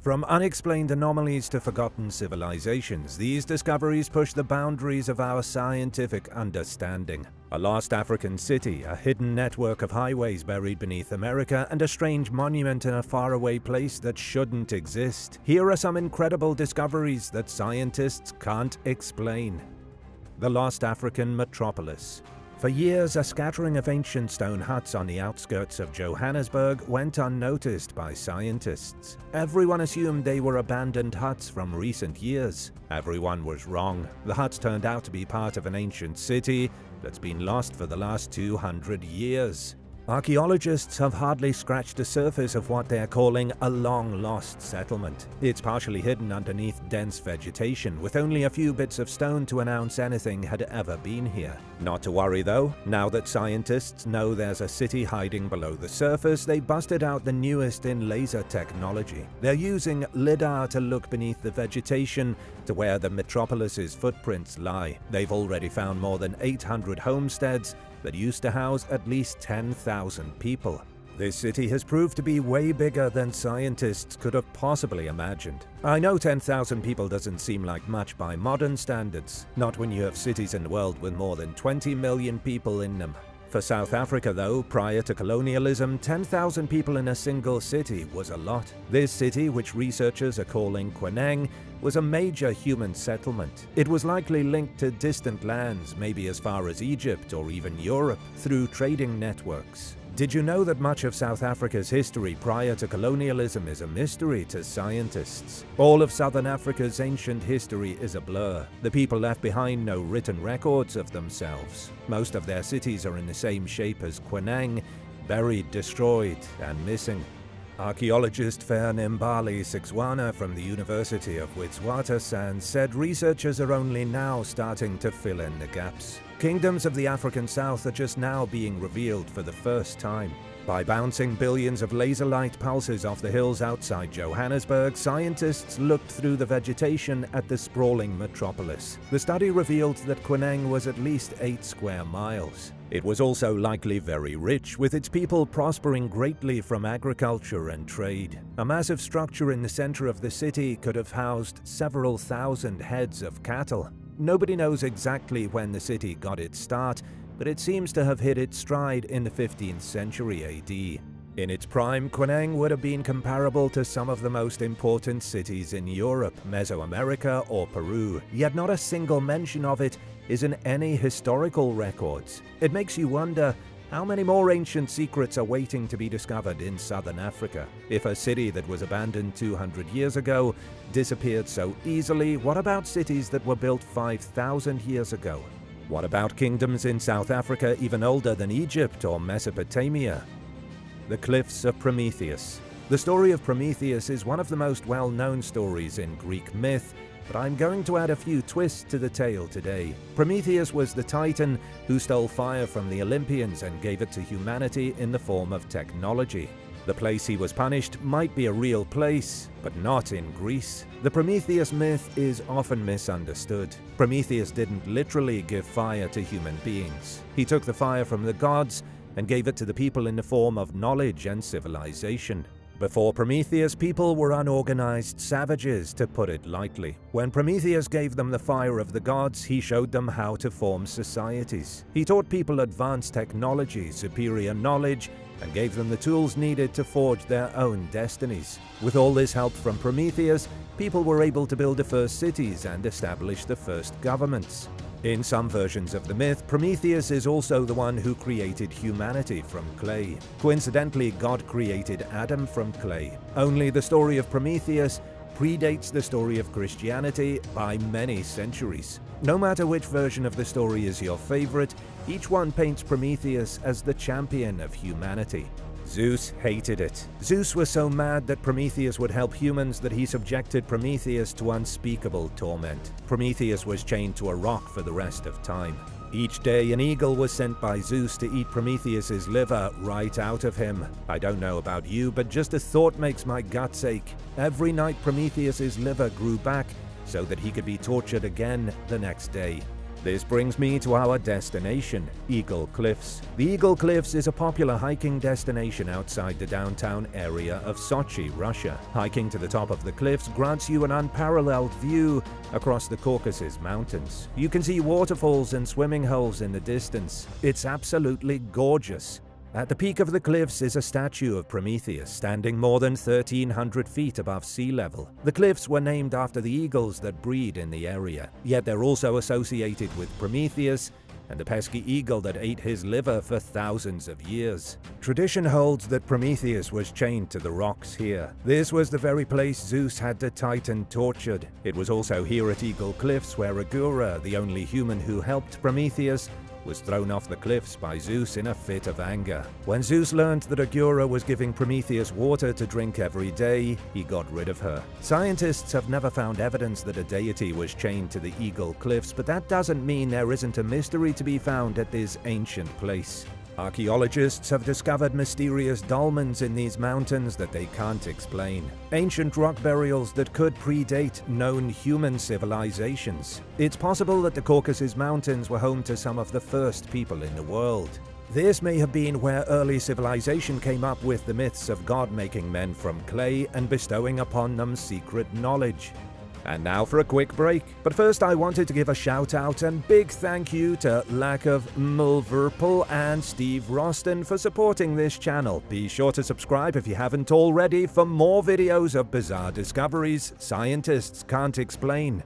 From unexplained anomalies to forgotten civilizations, these discoveries push the boundaries of our scientific understanding. A lost African city, a hidden network of highways buried beneath America, and a strange monument in a faraway place that shouldn't exist. Here are some incredible discoveries that scientists can't explain. The lost African metropolis. For years, a scattering of ancient stone huts on the outskirts of Johannesburg went unnoticed by scientists. Everyone assumed they were abandoned huts from recent years. Everyone was wrong. The huts turned out to be part of an ancient city that's been lost for the last 200 years. Archaeologists have hardly scratched the surface of what they're calling a long-lost settlement. It's partially hidden underneath dense vegetation, with only a few bits of stone to announce anything had ever been here. Not to worry though, now that scientists know there's a city hiding below the surface, they busted out the newest in laser technology. They're using LiDAR to look beneath the vegetation to where the metropolis's footprints lie. They've already found more than 800 homesteads that used to house at least 10,000 people. This city has proved to be way bigger than scientists could have possibly imagined. I know 10,000 people doesn't seem like much by modern standards, not when you have cities in the world with more than 20 million people in them. For South Africa though, prior to colonialism, 10,000 people in a single city was a lot. This city, which researchers are calling Queneng, was a major human settlement. It was likely linked to distant lands, maybe as far as Egypt or even Europe, through trading networks. Did you know that much of South Africa's history prior to colonialism is a mystery to scientists? All of Southern Africa's ancient history is a blur. The people left behind no written records of themselves. Most of their cities are in the same shape as Queneng, buried, destroyed, and missing. Archaeologist Mbali Sixwana from the University of Witwatersrand said researchers are only now starting to fill in the gaps. Kingdoms of the African South are just now being revealed for the first time. By bouncing billions of laser light pulses off the hills outside Johannesburg, scientists looked through the vegetation at the sprawling metropolis. The study revealed that Queneng was at least 8 square miles. It was also likely very rich, with its people prospering greatly from agriculture and trade. A massive structure in the center of the city could have housed several thousand heads of cattle. Nobody knows exactly when the city got its start, but it seems to have hit its stride in the 15th century AD. In its prime, Queneng would have been comparable to some of the most important cities in Europe, Mesoamerica, or Peru, yet not a single mention of it is in any historical records. It makes you wonder, how many more ancient secrets are waiting to be discovered in southern Africa? If a city that was abandoned 200 years ago disappeared so easily, what about cities that were built 5,000 years ago? What about kingdoms in South Africa even older than Egypt or Mesopotamia? The Cliffs of Prometheus. The story of Prometheus is one of the most well-known stories in Greek myth, but I'm going to add a few twists to the tale today. Prometheus was the Titan who stole fire from the Olympians and gave it to humanity in the form of technology. The place he was punished might be a real place, but not in Greece. The Prometheus myth is often misunderstood. Prometheus didn't literally give fire to human beings. He took the fire from the gods and gave it to the people in the form of knowledge and civilization. Before Prometheus, people were unorganized savages, to put it lightly. When Prometheus gave them the fire of the gods, he showed them how to form societies. He taught people advanced technology, superior knowledge, and gave them the tools needed to forge their own destinies. With all this help from Prometheus, people were able to build the first cities and establish the first governments. In some versions of the myth, Prometheus is also the one who created humanity from clay. Coincidentally, God created Adam from clay. Only the story of Prometheus predates the story of Christianity by many centuries. No matter which version of the story is your favorite, each one paints Prometheus as the champion of humanity. Zeus hated it. Zeus was so mad that Prometheus would help humans that he subjected Prometheus to unspeakable torment. Prometheus was chained to a rock for the rest of time. Each day an eagle was sent by Zeus to eat Prometheus's liver right out of him. I don't know about you, but just a thought makes my guts ache. Every night Prometheus's liver grew back so that he could be tortured again the next day. This brings me to our destination, Eagle Cliffs. The Eagle Cliffs is a popular hiking destination outside the downtown area of Sochi, Russia. Hiking to the top of the cliffs grants you an unparalleled view across the Caucasus Mountains. You can see waterfalls and swimming holes in the distance. It's absolutely gorgeous. At the peak of the cliffs is a statue of Prometheus, standing more than 1,300 feet above sea level. The cliffs were named after the eagles that breed in the area, yet they're also associated with Prometheus and the pesky eagle that ate his liver for thousands of years. Tradition holds that Prometheus was chained to the rocks here. This was the very place Zeus had the Titan tortured. It was also here at Eagle Cliffs where Agura, the only human who helped Prometheus, was thrown off the cliffs by Zeus in a fit of anger. When Zeus learned that Agura was giving Prometheus water to drink every day, he got rid of her. Scientists have never found evidence that a deity was chained to the Eagle Cliffs, but that doesn't mean there isn't a mystery to be found at this ancient place. Archaeologists have discovered mysterious dolmens in these mountains that they can't explain. Ancient rock burials that could predate known human civilizations. It's possible that the Caucasus Mountains were home to some of the first people in the world. This may have been where early civilization came up with the myths of God making men from clay and bestowing upon them secret knowledge. And now for a quick break. But first I wanted to give a shout out and big thank you to Lack of Mulverpel and Steve Roston for supporting this channel. Be sure to subscribe if you haven't already for more videos of bizarre discoveries scientists can't explain.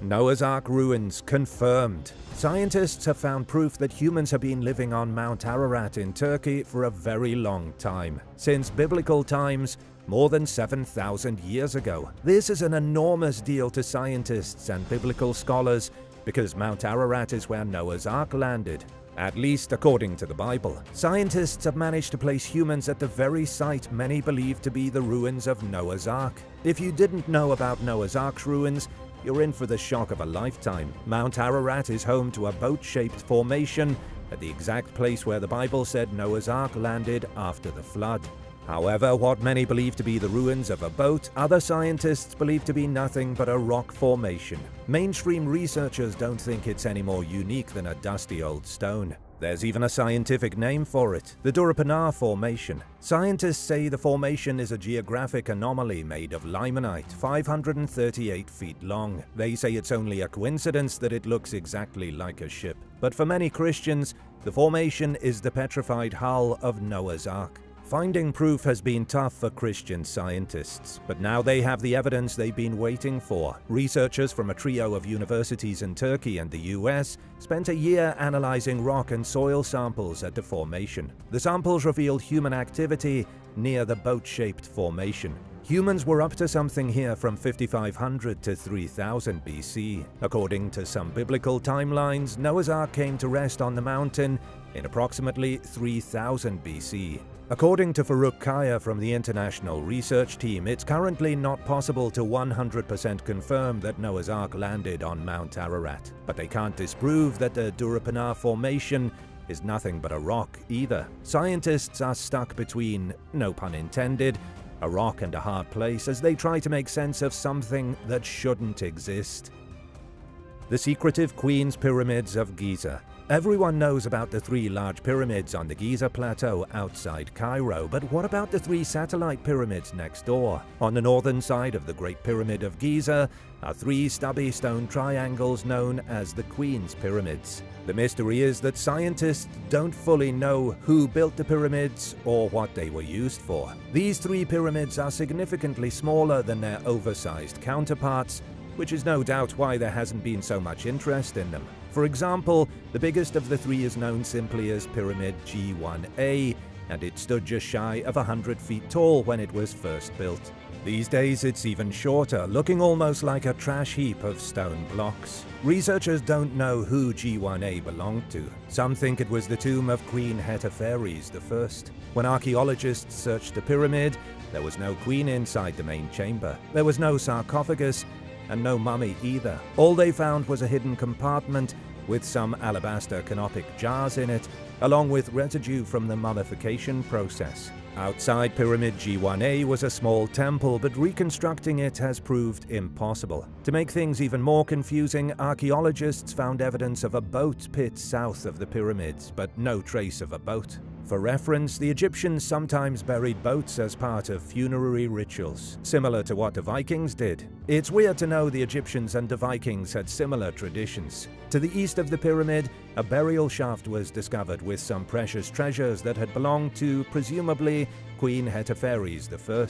Noah's Ark ruins confirmed. Scientists have found proof that humans have been living on Mount Ararat in Turkey for a very long time, since biblical times, more than 7,000 years ago. This is an enormous deal to scientists and biblical scholars because Mount Ararat is where Noah's Ark landed. At least according to the Bible. Scientists have managed to place humans at the very site many believe to be the ruins of Noah's Ark. If you didn't know about Noah's Ark's ruins, you're in for the shock of a lifetime. Mount Ararat is home to a boat-shaped formation at the exact place where the Bible said Noah's Ark landed after the flood. However, what many believe to be the ruins of a boat, other scientists believe to be nothing but a rock formation. Mainstream researchers don't think it's any more unique than a dusty old stone. There's even a scientific name for it, the Durapanar Formation. Scientists say the formation is a geographic anomaly made of limonite, 538 feet long. They say it's only a coincidence that it looks exactly like a ship. But for many Christians, the formation is the petrified hull of Noah's Ark. Finding proof has been tough for Christian scientists, but now they have the evidence they've been waiting for. Researchers from a trio of universities in Turkey and the US spent a year analyzing rock and soil samples at the formation. The samples revealed human activity near the boat-shaped formation. Humans were up to something here from 5500 to 3000 BC. According to some biblical timelines, Noah's Ark came to rest on the mountain in approximately 3000 BC. According to Farooq Kaya from the International Research Team, it's currently not possible to 100% confirm that Noah's Ark landed on Mount Ararat, but they can't disprove that the Durapanar Formation is nothing but a rock either. Scientists are stuck between, no pun intended, a rock and a hard place as they try to make sense of something that shouldn't exist. The secretive Queen's Pyramids of Giza. Everyone knows about the 3 large pyramids on the Giza Plateau outside Cairo, but what about the 3 satellite pyramids next door? On the northern side of the Great Pyramid of Giza are 3 stubby stone triangles known as the Queen's Pyramids. The mystery is that scientists don't fully know who built the pyramids or what they were used for. These 3 pyramids are significantly smaller than their oversized counterparts, which is no doubt why there hasn't been so much interest in them. For example, the biggest of the 3 is known simply as Pyramid G1A, and it stood just shy of 100 feet tall when it was first built. These days it's even shorter, looking almost like a trash heap of stone blocks. Researchers don't know who G1A belonged to. Some think it was the tomb of Queen Hetepheres I. When archaeologists searched the pyramid, there was no queen inside the main chamber. There was no sarcophagus, and no mummy either. All they found was a hidden compartment with some alabaster canopic jars in it, along with residue from the mummification process. Outside Pyramid G1A was a small temple, but reconstructing it has proved impossible. To make things even more confusing, archaeologists found evidence of a boat pit south of the pyramids, but no trace of a boat. For reference, the Egyptians sometimes buried boats as part of funerary rituals, similar to what the Vikings did. It's weird to know the Egyptians and the Vikings had similar traditions. To the east of the pyramid, a burial shaft was discovered with some precious treasures that had belonged to, presumably, Queen Hetepheres I.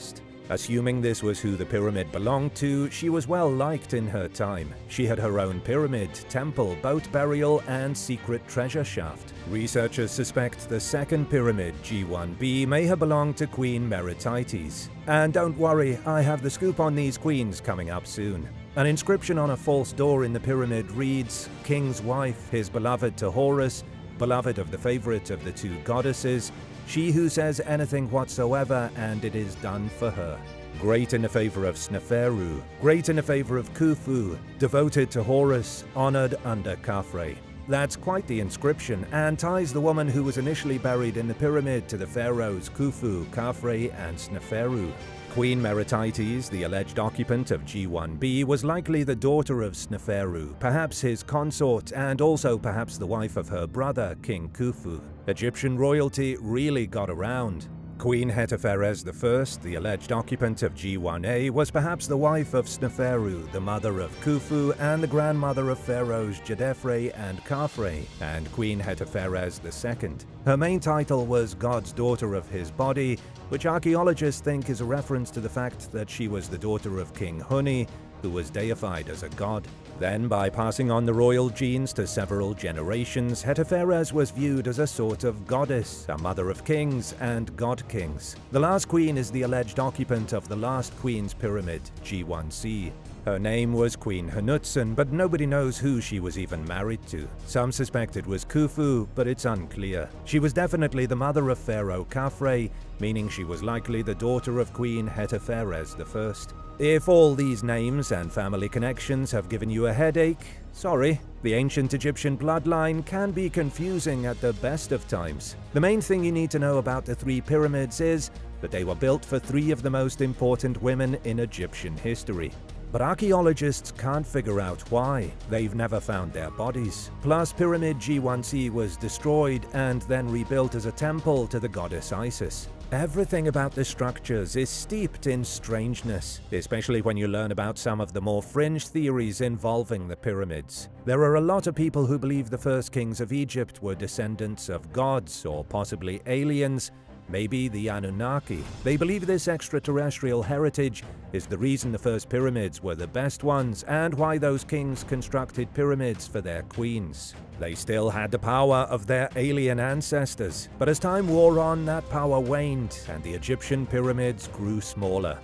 Assuming this was who the pyramid belonged to, she was well liked in her time. She had her own pyramid, temple, boat burial, and secret treasure shaft. Researchers suspect the second pyramid, G1B, may have belonged to Queen Metropolis. And don't worry, I have the scoop on these queens coming up soon. An inscription on a false door in the pyramid reads, "King's wife, his beloved to Horus, beloved of the favorite of the two goddesses, she who says anything whatsoever, and it is done for her. Great in the favor of Sneferu, great in the favor of Khufu, devoted to Horus, honored under Khafre." That's quite the inscription, and ties the woman who was initially buried in the pyramid to the pharaohs Khufu, Khafre, and Sneferu. Queen Metropolis, the alleged occupant of G1B, was likely the daughter of Sneferu, perhaps his consort, and also perhaps the wife of her brother, King Khufu. Egyptian royalty really got around. Queen Hetepheres I, the alleged occupant of G1A, was perhaps the wife of Sneferu, the mother of Khufu, and the grandmother of pharaohs Djedefre and Khafre, and Queen Hetepheres II. Her main title was God's daughter of his body, which archaeologists think is a reference to the fact that she was the daughter of King Huni, who was deified as a god. Then, by passing on the royal genes to several generations, Hetepheres was viewed as a sort of goddess, a mother of kings and god-kings. The last queen is the alleged occupant of the last queen's pyramid, G1C. Her name was Queen Hanutzen, but nobody knows who she was even married to. Some suspect it was Khufu, but it's unclear. She was definitely the mother of Pharaoh Khafre, meaning she was likely the daughter of Queen Hetepheres I. If all these names and family connections have given you a headache, sorry. The ancient Egyptian bloodline can be confusing at the best of times. The main thing you need to know about the three pyramids is that they were built for three of the most important women in Egyptian history. But archaeologists can't figure out why. They've never found their bodies. Plus, Pyramid G1C was destroyed and then rebuilt as a temple to the goddess Isis. Everything about the structures is steeped in strangeness, especially when you learn about some of the more fringe theories involving the pyramids. There are a lot of people who believe the first kings of Egypt were descendants of gods or possibly aliens, maybe the Anunnaki. They believe this extraterrestrial heritage is the reason the first pyramids were the best ones and why those kings constructed pyramids for their queens. They still had the power of their alien ancestors, but as time wore on, that power waned and the Egyptian pyramids grew smaller.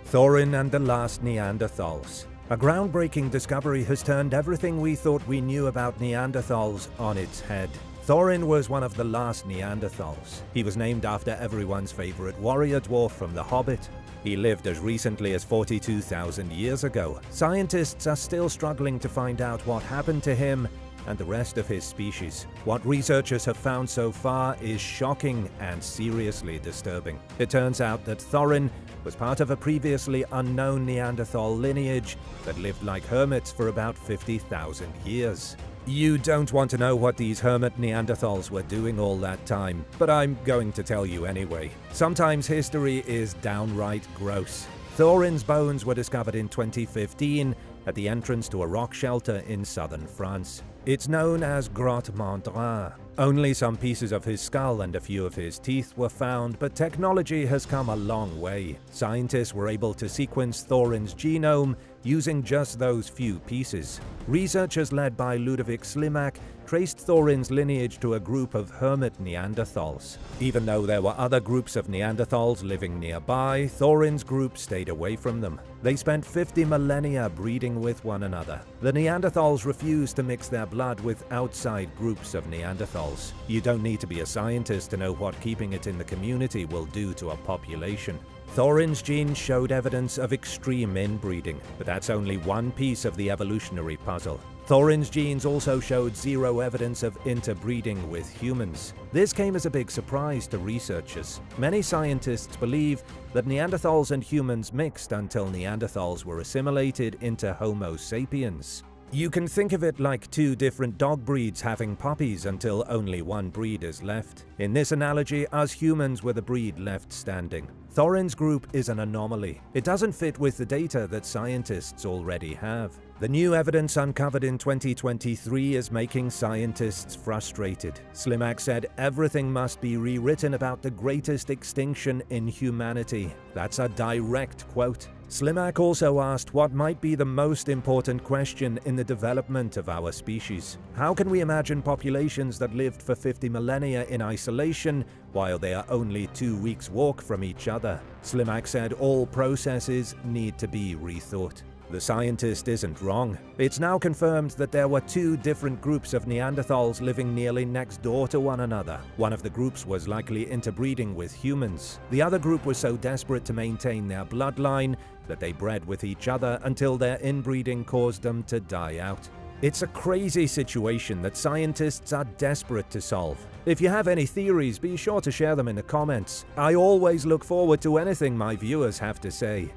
Thorin and the last Neanderthals. A groundbreaking discovery has turned everything we thought we knew about Neanderthals on its head. Thorin was one of the last Neanderthals. He was named after everyone's favorite warrior dwarf from The Hobbit. He lived as recently as 42,000 years ago. Scientists are still struggling to find out what happened to him and the rest of his species. What researchers have found so far is shocking and seriously disturbing. It turns out that Thorin was part of a previously unknown Neanderthal lineage that lived like hermits for about 50,000 years. You don't want to know what these hermit Neanderthals were doing all that time, but I'm going to tell you anyway. Sometimes history is downright gross. Thorin's bones were discovered in 2015 at the entrance to a rock shelter in southern France. It's known as Grotte Mandrin. Only some pieces of his skull and a few of his teeth were found, but technology has come a long way. Scientists were able to sequence Thorin's genome using just those few pieces. Researchers led by Ludovic Slimak traced Thorin's lineage to a group of hermit Neanderthals. Even though there were other groups of Neanderthals living nearby, Thorin's group stayed away from them. They spent 50 millennia breeding with one another. The Neanderthals refused to mix their blood with outside groups of Neanderthals. You don't need to be a scientist to know what keeping it in the community will do to a population. Thorin's genes showed evidence of extreme inbreeding, but that's only one piece of the evolutionary puzzle. Thorin's genes also showed zero evidence of interbreeding with humans. This came as a big surprise to researchers. Many scientists believe that Neanderthals and humans mixed until Neanderthals were assimilated into Homo sapiens. You can think of it like two different dog breeds having puppies until only one breed is left. In this analogy, us humans were the breed left standing. Thorin's group is an anomaly. It doesn't fit with the data that scientists already have. The new evidence uncovered in 2023 is making scientists frustrated. Slimak said everything must be rewritten about the greatest extinction in humanity. That's a direct quote. Slimak also asked what might be the most important question in the development of our species. How can we imagine populations that lived for 50 millennia in isolation while they are only 2 weeks' walk from each other? Slimak said all processes need to be rethought. The scientist isn't wrong. It's now confirmed that there were two different groups of Neanderthals living nearly next door to one another. One of the groups was likely interbreeding with humans. The other group was so desperate to maintain their bloodline that they bred with each other until their inbreeding caused them to die out. It's a crazy situation that scientists are desperate to solve. If you have any theories, be sure to share them in the comments. I always look forward to anything my viewers have to say.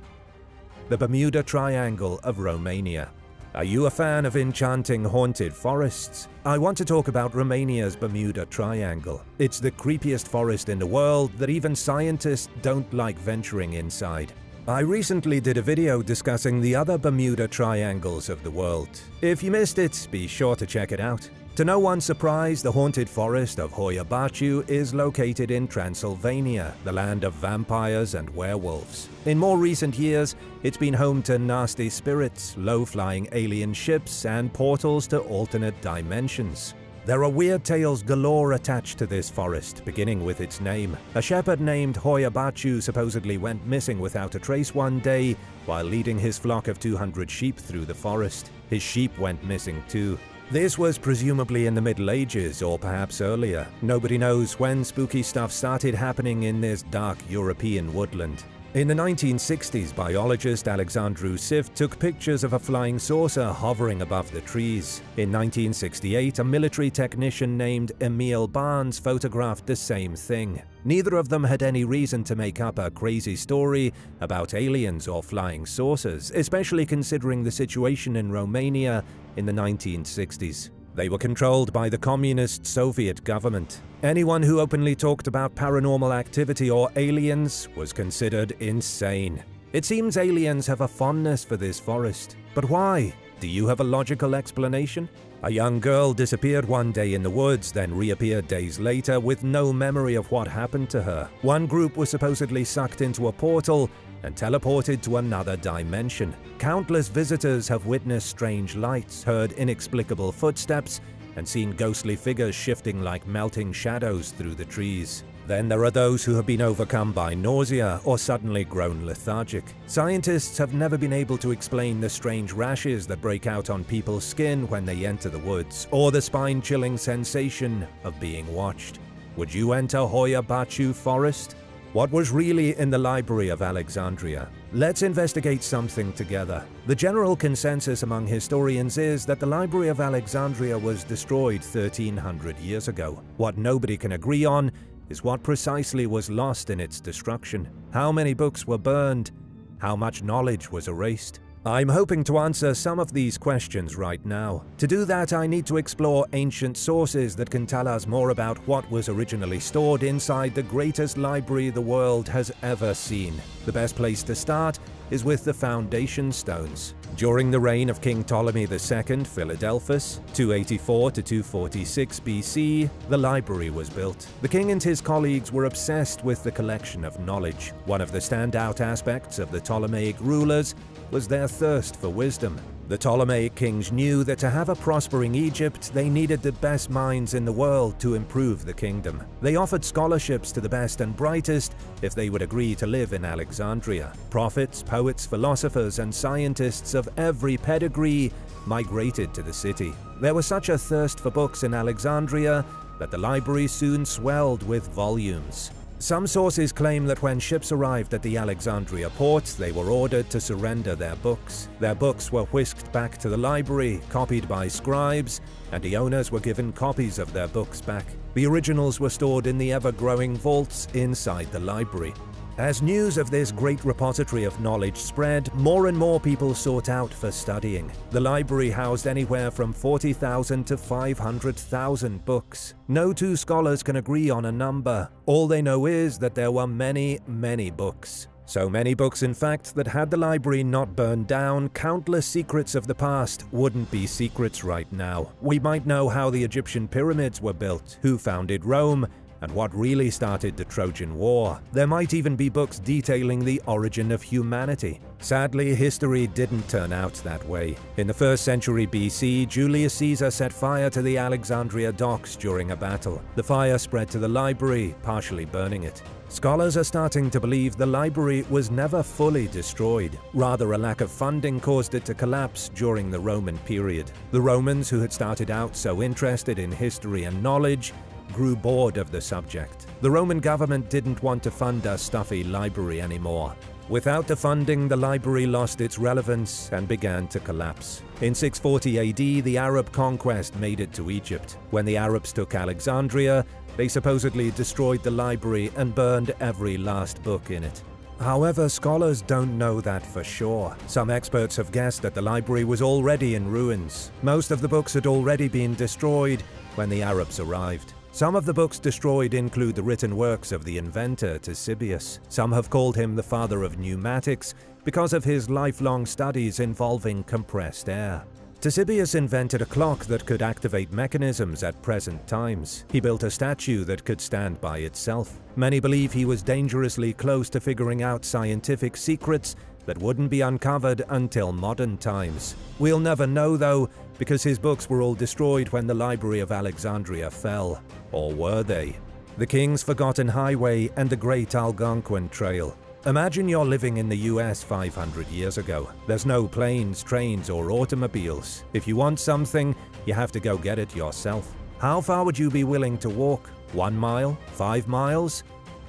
The Bermuda Triangle of Romania. Are you a fan of enchanting haunted forests? I want to talk about Romania's Bermuda Triangle. It's the creepiest forest in the world that even scientists don't like venturing inside. I recently did a video discussing the other Bermuda Triangles of the world. If you missed it, be sure to check it out. To no one's surprise, the haunted forest of Hoia Baciu is located in Transylvania, the land of vampires and werewolves. In more recent years, it's been home to nasty spirits, low-flying alien ships, and portals to alternate dimensions. There are weird tales galore attached to this forest, beginning with its name. A shepherd named Hoia Baciu supposedly went missing without a trace one day while leading his flock of 200 sheep through the forest. His sheep went missing too. This was presumably in the Middle Ages or perhaps earlier. Nobody knows when spooky stuff started happening in this dark European woodland. In the 1960s, biologist Alexandru Sif took pictures of a flying saucer hovering above the trees. In 1968, a military technician named Emil Barnes photographed the same thing. Neither of them had any reason to make up a crazy story about aliens or flying saucers, especially considering the situation in Romania in the 1960s. They were controlled by the communist Soviet government. Anyone who openly talked about paranormal activity or aliens was considered insane. It seems aliens have a fondness for this forest. But why? Do you have a logical explanation? A young girl disappeared one day in the woods, then reappeared days later with no memory of what happened to her. One group was supposedly sucked into a portal and teleported to another dimension. Countless visitors have witnessed strange lights, heard inexplicable footsteps, and seen ghostly figures shifting like melting shadows through the trees. Then there are those who have been overcome by nausea or suddenly grown lethargic. Scientists have never been able to explain the strange rashes that break out on people's skin when they enter the woods, or the spine-chilling sensation of being watched. Would you enter Hoia Baciu Forest? What was really in the Library of Alexandria? Let's investigate something together. The general consensus among historians is that the Library of Alexandria was destroyed 1300 years ago. What nobody can agree on is what precisely was lost in its destruction. How many books were burned? How much knowledge was erased? I'm hoping to answer some of these questions right now. To do that, I need to explore ancient sources that can tell us more about what was originally stored inside the greatest library the world has ever seen. The best place to start is with the foundation stones. During the reign of King Ptolemy II Philadelphus, 284 to 246 BC, the library was built. The king and his colleagues were obsessed with the collection of knowledge. One of the standout aspects of the Ptolemaic rulers was their thirst for wisdom. The Ptolemaic kings knew that to have a prospering Egypt, they needed the best minds in the world to improve the kingdom. They offered scholarships to the best and brightest if they would agree to live in Alexandria. Prophets, poets, philosophers, and scientists of every pedigree migrated to the city. There was such a thirst for books in Alexandria that the library soon swelled with volumes. Some sources claim that when ships arrived at the Alexandria port, they were ordered to surrender their books. Their books were whisked back to the library, copied by scribes, and the owners were given copies of their books back. The originals were stored in the ever-growing vaults inside the library. As news of this great repository of knowledge spread, more and more people sought out for studying. The library housed anywhere from 40,000 to 500,000 books. No two scholars can agree on a number. All they know is that there were many, many books. So many books, in fact, that had the library not burned down, countless secrets of the past wouldn't be secrets right now. We might know how the Egyptian pyramids were built, who founded Rome, and what really started the Trojan War. There might even be books detailing the origin of humanity. Sadly, history didn't turn out that way. In the 1st century BC, Julius Caesar set fire to the Alexandria docks during a battle. The fire spread to the library, partially burning it. Scholars are starting to believe the library was never fully destroyed. Rather, a lack of funding caused it to collapse during the Roman period. The Romans, who had started out so interested in history and knowledge, grew bored of the subject. The Roman government didn't want to fund a stuffy library anymore. Without the funding, the library lost its relevance and began to collapse. In 640 AD, the Arab conquest made it to Egypt. When the Arabs took Alexandria, they supposedly destroyed the library and burned every last book in it. However, scholars don't know that for sure. Some experts have guessed that the library was already in ruins. Most of the books had already been destroyed when the Arabs arrived. Some of the books destroyed include the written works of the inventor Ctesibius. Some have called him the father of pneumatics because of his lifelong studies involving compressed air. Ctesibius invented a clock that could activate mechanisms at present times. He built a statue that could stand by itself. Many believe he was dangerously close to figuring out scientific secrets that wouldn't be uncovered until modern times. We'll never know though, because his books were all destroyed when the Library of Alexandria fell. Or were they? The King's Forgotten Highway and the Great Algonquin Trail. Imagine you're living in the US 500 years ago. There's no planes, trains, or automobiles. If you want something, you have to go get it yourself. How far would you be willing to walk? 1 mile? 5 miles?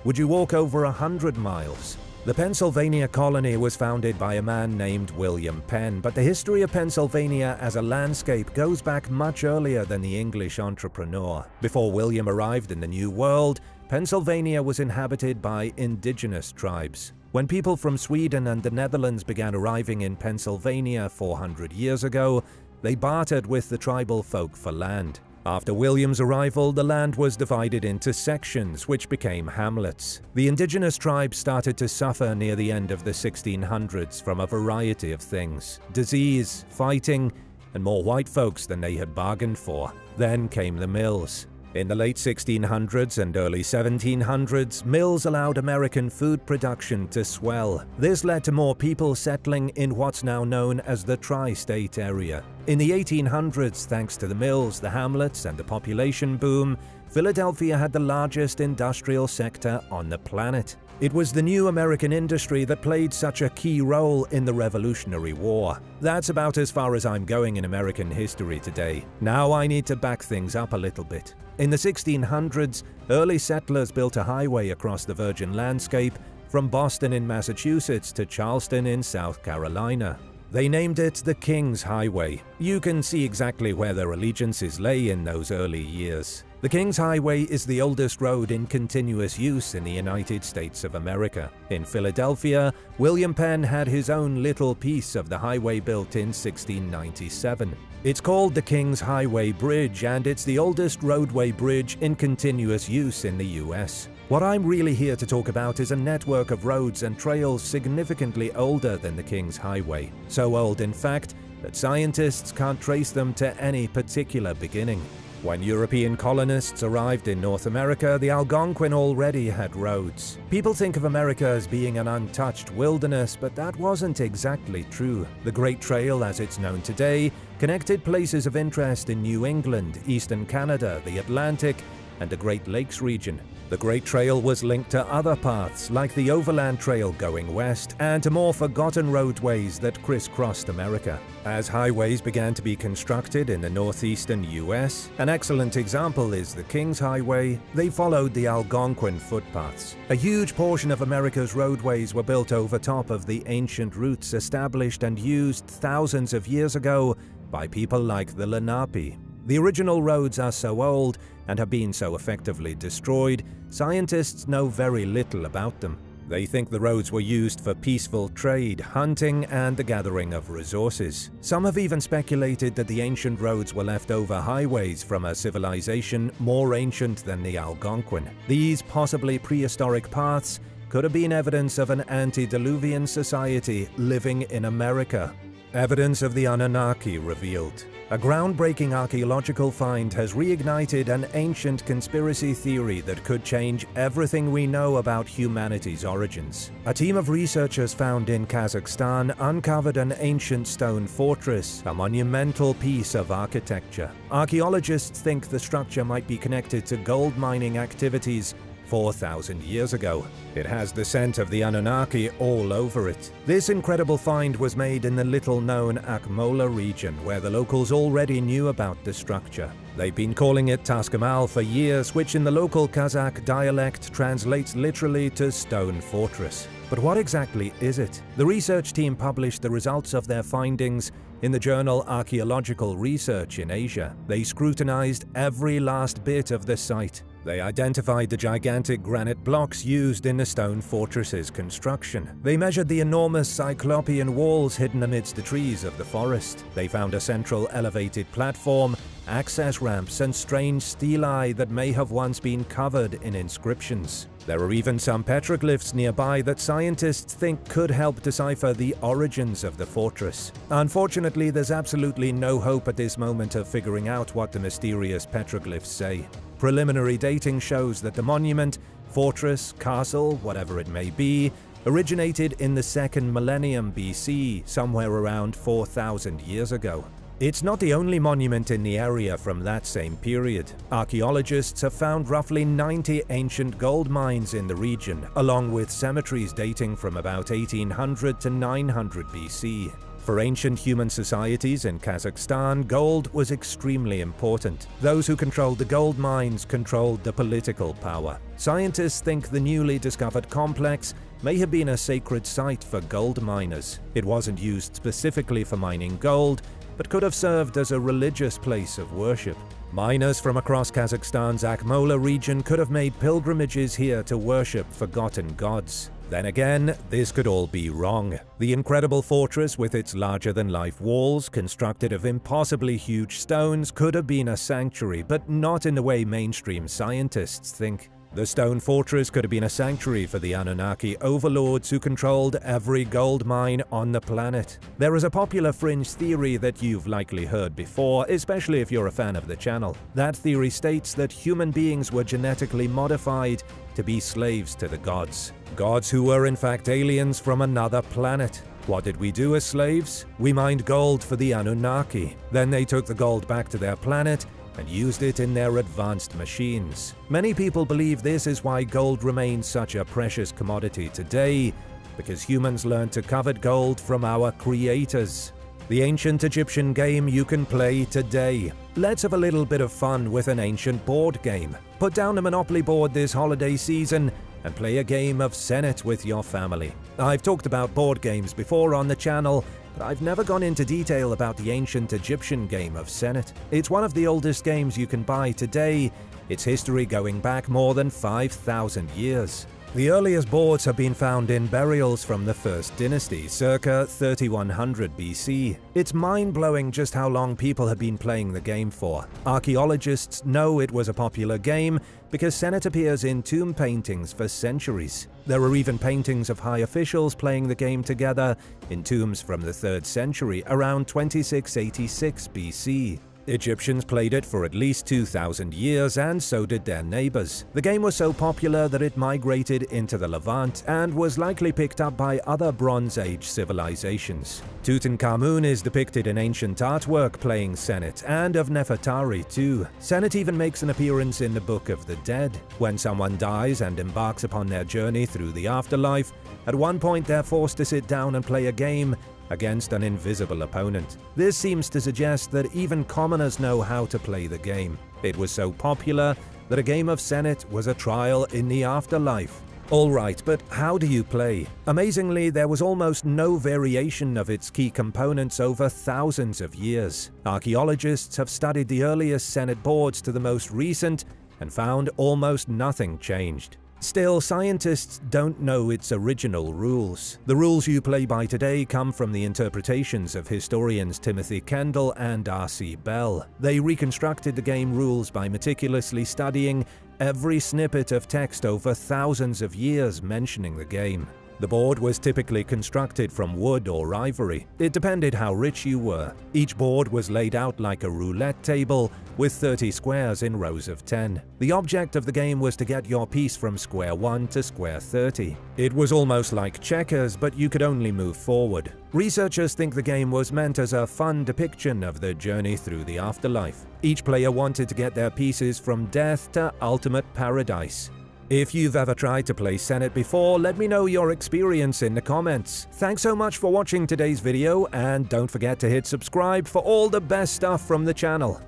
Would you walk over 100 miles? The Pennsylvania colony was founded by a man named William Penn, but the history of Pennsylvania as a landscape goes back much earlier than the English entrepreneur. Before William arrived in the New World, Pennsylvania was inhabited by indigenous tribes. When people from Sweden and the Netherlands began arriving in Pennsylvania 400 years ago, they bartered with the tribal folk for land. After William's arrival, the land was divided into sections, which became hamlets. The indigenous tribes started to suffer near the end of the 1600s from a variety of things: disease, fighting, and more white folks than they had bargained for. Then came the mills. In the late 1600s and early 1700s, mills allowed American food production to swell. This led to more people settling in what's now known as the tri-state area. In the 1800s, thanks to the mills, the hamlets, and the population boom, Philadelphia had the largest industrial sector on the planet. It was the new American industry that played such a key role in the Revolutionary War. That's about as far as I'm going in American history today. Now I need to back things up a little bit. In the 1600s, early settlers built a highway across the virgin landscape from Boston in Massachusetts to Charleston in South Carolina. They named it the King's Highway. You can see exactly where their allegiances lay in those early years. The King's Highway is the oldest road in continuous use in the United States of America. In Philadelphia, William Penn had his own little piece of the highway built in 1697. It's called the King's Highway Bridge, and it's the oldest roadway bridge in continuous use in the US. What I'm really here to talk about is a network of roads and trails significantly older than the King's Highway. So old, in fact, that scientists can't trace them to any particular beginning. When European colonists arrived in North America, the Algonquin already had roads. People think of America as being an untouched wilderness, but that wasn't exactly true. The Great Trail, as it's known today, connected places of interest in New England, eastern Canada, the Atlantic, and the Great Lakes region. The Great Trail was linked to other paths like the Overland Trail going west and to more forgotten roadways that crisscrossed America. As highways began to be constructed in the northeastern US, an excellent example is the Kings Highway, they followed the Algonquin footpaths. A huge portion of America's roadways were built over top of the ancient routes established and used thousands of years ago by people like the Lenape. The original roads are so old and have been so effectively destroyed, scientists know very little about them. They think the roads were used for peaceful trade, hunting, and the gathering of resources. Some have even speculated that the ancient roads were leftover highways from a civilization more ancient than the Algonquin. These possibly prehistoric paths could have been evidence of an antediluvian society living in America. Evidence of the Anunnaki revealed. A groundbreaking archaeological find has reignited an ancient conspiracy theory that could change everything we know about humanity's origins. A team of researchers found in Kazakhstan uncovered an ancient stone fortress, a monumental piece of architecture. Archaeologists think the structure might be connected to gold mining activities 4,000 years ago. It has the scent of the Anunnaki all over it. This incredible find was made in the little-known Akmola region, where the locals already knew about the structure. They've been calling it Taskamal for years, which in the local Kazakh dialect translates literally to stone fortress. But what exactly is it? The research team published the results of their findings in the journal Archaeological Research in Asia. They scrutinized every last bit of the site. They identified the gigantic granite blocks used in the stone fortress's construction. They measured the enormous cyclopean walls hidden amidst the trees of the forest. They found a central elevated platform, access ramps, and strange stelae that may have once been covered in inscriptions. There are even some petroglyphs nearby that scientists think could help decipher the origins of the fortress. Unfortunately, there's absolutely no hope at this moment of figuring out what the mysterious petroglyphs say. Preliminary dating shows that the monument, fortress, castle, whatever it may be, originated in the 2nd millennium BC, somewhere around 4,000 years ago. It's not the only monument in the area from that same period. Archaeologists have found roughly 90 ancient gold mines in the region, along with cemeteries dating from about 1800 to 900 BC. For ancient human societies in Kazakhstan, gold was extremely important. Those who controlled the gold mines controlled the political power. Scientists think the newly discovered complex may have been a sacred site for gold miners. It wasn't used specifically for mining gold, but could have served as a religious place of worship. Miners from across Kazakhstan's Akmola region could have made pilgrimages here to worship forgotten gods. Then again, this could all be wrong. The incredible fortress with its larger-than-life walls, constructed of impossibly huge stones, could have been a sanctuary, but not in the way mainstream scientists think. The stone fortress could have been a sanctuary for the Anunnaki overlords who controlled every gold mine on the planet. There is a popular fringe theory that you've likely heard before, especially if you're a fan of the channel. That theory states that human beings were genetically modified to be slaves to the gods. Gods who were in fact aliens from another planet. What did we do as slaves? We mined gold for the Anunnaki. Then they took the gold back to their planet and used it in their advanced machines. Many people believe this is why gold remains such a precious commodity today, because humans learned to covet gold from our creators. The ancient Egyptian game you can play today. Let's have a little bit of fun with an ancient board game. Put down a Monopoly board this holiday season and play a game of Senet with your family. I've talked about board games before on the channel, but I've never gone into detail about the ancient Egyptian game of Senet. It's one of the oldest games you can buy today, its history going back more than 5,000 years. The earliest boards have been found in burials from the First Dynasty, circa 3100 BC. It's mind-blowing just how long people have been playing the game for. Archaeologists know it was a popular game because Senet appears in tomb paintings for centuries. There are even paintings of high officials playing the game together in tombs from the 3rd century, around 2686 BC. Egyptians played it for at least 2,000 years, and so did their neighbors. The game was so popular that it migrated into the Levant and was likely picked up by other Bronze Age civilizations. Tutankhamun is depicted in ancient artwork playing Senet, and of Nefertari too. Senet even makes an appearance in the Book of the Dead. When someone dies and embarks upon their journey through the afterlife, at one point they're forced to sit down and play a game against an invisible opponent. This seems to suggest that even commoners know how to play the game. It was so popular that a game of Senet was a trial in the afterlife. Alright, but how do you play? Amazingly, there was almost no variation of its key components over thousands of years. Archaeologists have studied the earliest Senet boards to the most recent and found almost nothing changed. Still, scientists don't know its original rules. The rules you play by today come from the interpretations of historians Timothy Kendall and R.C. Bell. They reconstructed the game rules by meticulously studying every snippet of text over thousands of years mentioning the game. The board was typically constructed from wood or ivory. It depended how rich you were. Each board was laid out like a roulette table, with 30 squares in rows of 10. The object of the game was to get your piece from square 1 to square 30. It was almost like checkers, but you could only move forward. Researchers think the game was meant as a fun depiction of the journey through the afterlife. Each player wanted to get their pieces from death to ultimate paradise. If you've ever tried to play Senet before, let me know your experience in the comments. Thanks so much for watching today's video, and don't forget to hit subscribe for all the best stuff from the channel.